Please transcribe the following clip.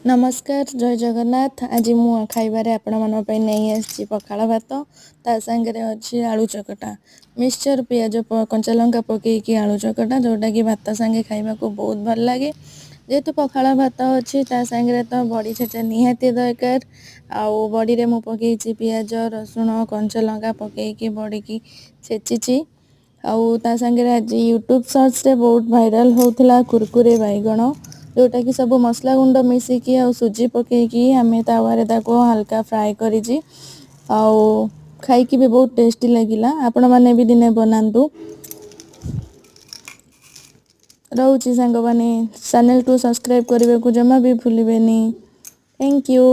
नमस्कार जय जगन्नाथ। आज मु खाइबारे आपण मन पे नहीं आसी पखाड़ भात ता सांगे अच्छी आलू चकटा मिक्सचर पियाज कंचा लंका पकईकी आलू चकटा जोटा कि भात सांगे खाइबा को बहुत भल लगे। जेहेतु पखाड़ भात अच्छी ता सांगे तो बड़ी छेचा निहाती दरकार। आउ बड़ी रे मु पकईची पियाज रसुण कंचा लंका पकईकी बड़ी की छेचिची। आउ ता सांगे आज यूट्यूब सर्च रे बहुत भाइराल होउथिला कुरकुरे बैगण जोटा कि सब मसला गुंड मिसिकी आ सुजी पकईकी आमे तावारे ताको हल्का फ्राए करिजी। आउ खाइकी भी बहुत टेस्टी लगिला। आपण माने भी दिने बनांतु। रहूची सांग माने चैनल को सब्सक्राइब करबे को जमा भी भूलिबेनी। Thank you.